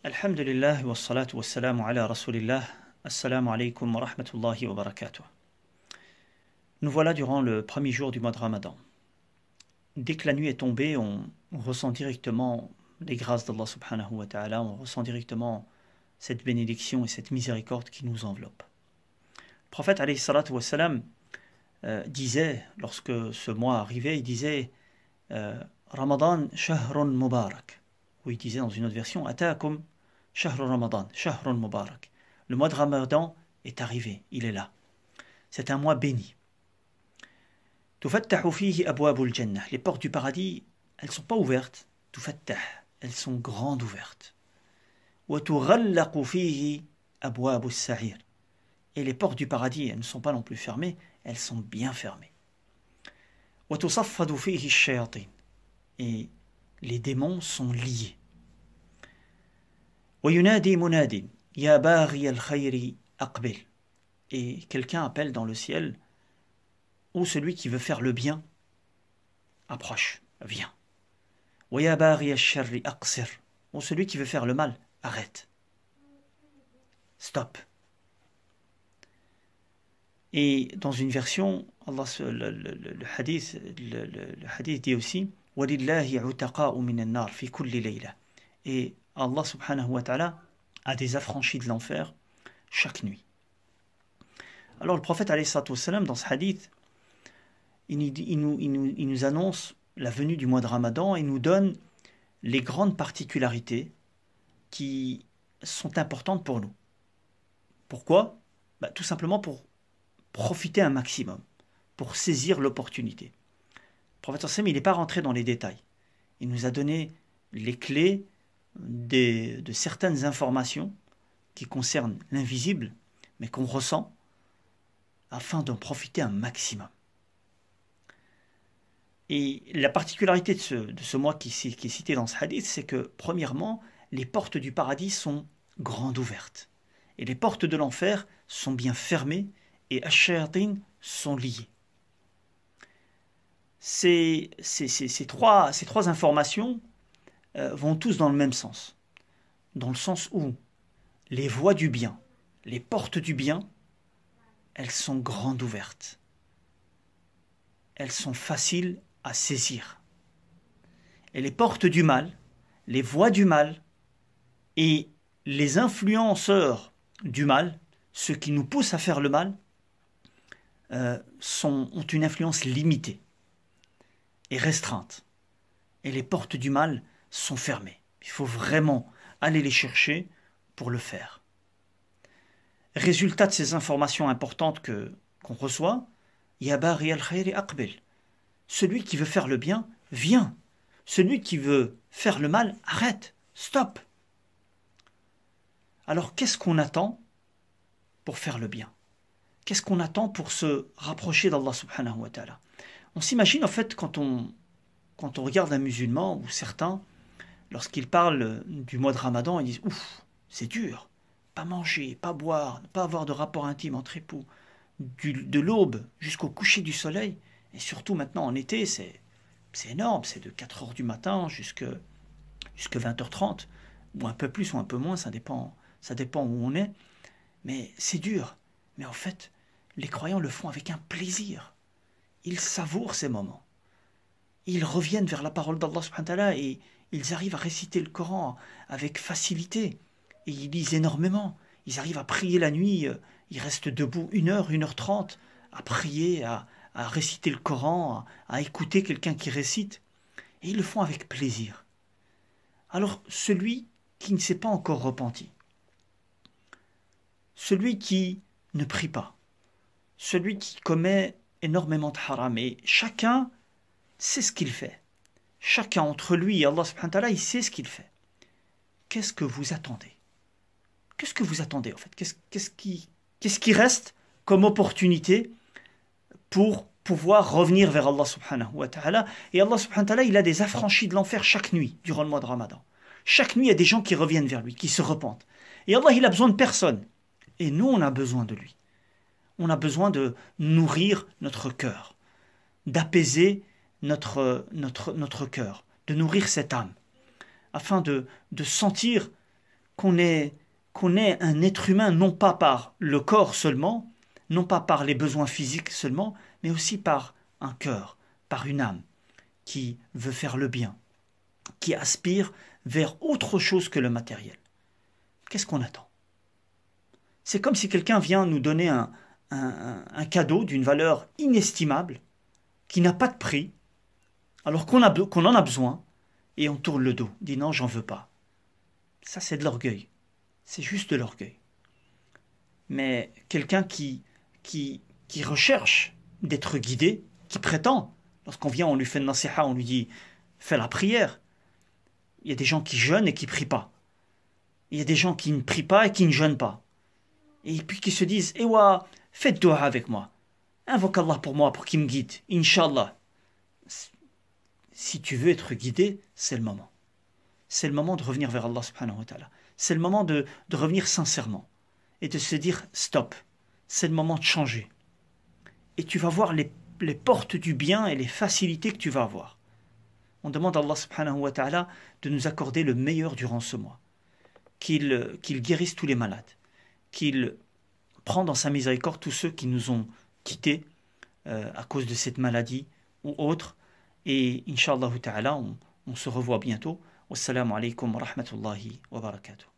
Alhamdulillah wa salatu wa salamu ala rasulillah. Assalamu alaikum wa rahmatullahi wa barakatuh. Nous voilà durant le premier jour du mois de Ramadan. Dès que la nuit est tombée, on ressent directement les grâces d'Allah subhanahu wa ta'ala, on ressent directement cette bénédiction et cette miséricorde qui nous enveloppe. Le prophète alayhi salatu wa salam disait, lorsque ce mois arrivait, il disait Ramadan shahrun mubarak. Ou il disait dans une autre version Ataakum shahr Ramadan, shahrun mubarak. Le mois de Ramadan est arrivé, il est là. C'est un mois béni. Tufattahu fihi abwabul jannah. Les portes du paradis, elles ne sont pas ouvertes. Tufattah, elles sont grandes ouvertes. Wa tughallaqu fihi abwabus sa'ir. Et les portes du paradis, elles ne sont pas non plus fermées, elles sont bien fermées. Wa tusaffadu fihi ash-shayatin. Et les démons sont liés. وَيُنَادِي مُنَادٍ يَا بَاغِيَ الْخَيْرِ أَقْبِلْ. Et quelqu'un appelle dans le ciel, ou celui qui veut faire le bien, approche, viens. وَيَا بَاغِيَ الشَّرِّ أَقْصِرْ. Ou celui qui veut faire le mal, arrête. Stop. Et dans une version, Allah, le hadith dit aussi وَلِلَّهِ عُتَقَاءُ مِنَ النَّارِ فِي كُلِّ لَيْلَةٍ. Et Allah subhanahu wa ta'ala a des affranchis de l'enfer chaque nuit. Alors le prophète alayhi salatu wa salam, dans ce hadith, il nous annonce la venue du mois de Ramadan et nous donne les grandes particularités qui sont importantes pour nous. Pourquoi ? Tout simplement pour profiter un maximum, pour saisir l'opportunité. Le prophète sallam, il n'est pas rentré dans les détails. Il nous a donné les clés de certaines informations qui concernent l'invisible, mais qu'on ressent, afin d'en profiter un maximum. Et la particularité de ce mois qui est cité dans ce hadith, c'est que, premièrement, les portes du paradis sont grandes ouvertes, et les portes de l'enfer sont bien fermées, et ash-shayatin sont liées. Ces trois informations vont tous dans le même sens. Dans le sens où les voies du bien, les portes du bien, elles sont grandes ouvertes. Elles sont faciles à saisir. Et les portes du mal, les voies du mal et les influenceurs du mal, ceux qui nous poussent à faire le mal, ont une influence limitée et restreinte. Et les portes du mal sont fermées. Il faut vraiment aller les chercher pour le faire. Résultat de ces informations importantes qu'on reçoit, Ya baghi al-khayri aqbil. Celui qui veut faire le bien, viens. Celui qui veut faire le mal, arrête, stop. Alors qu'est-ce qu'on attend pour faire le bien? Qu'est-ce qu'on attend pour se rapprocher d'Allah subhanahu wa ta'ala? On s'imagine en fait quand on regarde un musulman ou certains, lorsqu'ils parlent du mois de Ramadan, ils disent « Ouf, c'est dur, pas manger, pas boire, ne pas avoir de rapport intime entre époux, de l'aube jusqu'au coucher du soleil, et surtout maintenant en été, c'est énorme, c'est de 4h du matin jusqu'à 20h30, ou un peu plus ou un peu moins, ça dépend où on est, mais c'est dur. Mais en fait, les croyants le font avec un plaisir. Ils savourent ces moments. Ils reviennent vers la parole d'Allah subhanahu wa ta'ala et ils arrivent à réciter le Coran avec facilité. Et ils lisent énormément. Ils arrivent à prier la nuit. Ils restent debout 1h, 1h30 à prier, à réciter le Coran, à écouter quelqu'un qui récite. Et ils le font avec plaisir. Alors, celui qui ne s'est pas encore repenti, celui qui ne prie pas, celui qui commet énormément de haram, et chacun sait ce qu'il fait. Chacun entre lui et Allah subhanahu wa ta'ala, il sait ce qu'il fait. Qu'est-ce que vous attendez? Qu'est-ce que vous attendez en fait? Qu'est-ce qui reste comme opportunité pour pouvoir revenir vers Allah subhanahu wa ta'ala? Et Allah subhanahu wa ta'ala, il a des affranchis de l'enfer chaque nuit durant le mois de Ramadan. Chaque nuit, il y a des gens qui reviennent vers lui, qui se repentent. Et Allah, il a besoin de personne. Et nous, on a besoin de lui. On a besoin de nourrir notre cœur, d'apaiser notre cœur, de nourrir cette âme, afin de sentir qu'on est, qu'on est un être humain non pas par le corps seulement, non pas par les besoins physiques seulement, mais aussi par un cœur, par une âme qui veut faire le bien, qui aspire vers autre chose que le matériel. Qu'est-ce qu'on attend? C'est comme si quelqu'un vient nous donner un cadeau d'une valeur inestimable, qui n'a pas de prix, alors qu'on en a besoin, et on tourne le dos, dit non, j'en veux pas. Ça, c'est de l'orgueil. C'est juste de l'orgueil. Mais quelqu'un qui recherche d'être guidé, qui prétend, lorsqu'on vient, on lui fait une nasiha, on lui dit fais la prière. Il y a des gens qui jeûnent et qui ne prient pas. Il y a des gens qui ne prient pas et qui ne jeûnent pas. Et puis qui se disent Ewa, faites dua avec moi. Invoque Allah pour moi, pour qu'il me guide. Inch'Allah. Si tu veux être guidé, c'est le moment. C'est le moment de revenir vers Allah subhanahu wa ta'ala. C'est le moment de revenir sincèrement. Et de se dire stop. C'est le moment de changer. Et tu vas voir les portes du bien et les facilités que tu vas avoir. On demande à Allah subhanahu wa ta'ala de nous accorder le meilleur durant ce mois. Qu'il guérisse tous les malades. Qu'il prend dans sa miséricorde tous ceux qui nous ont quittés à cause de cette maladie ou autre. Et Inch'Allah ta'ala, on se revoit bientôt. Wassalamu alaikum wa rahmatullahi wa barakatuh.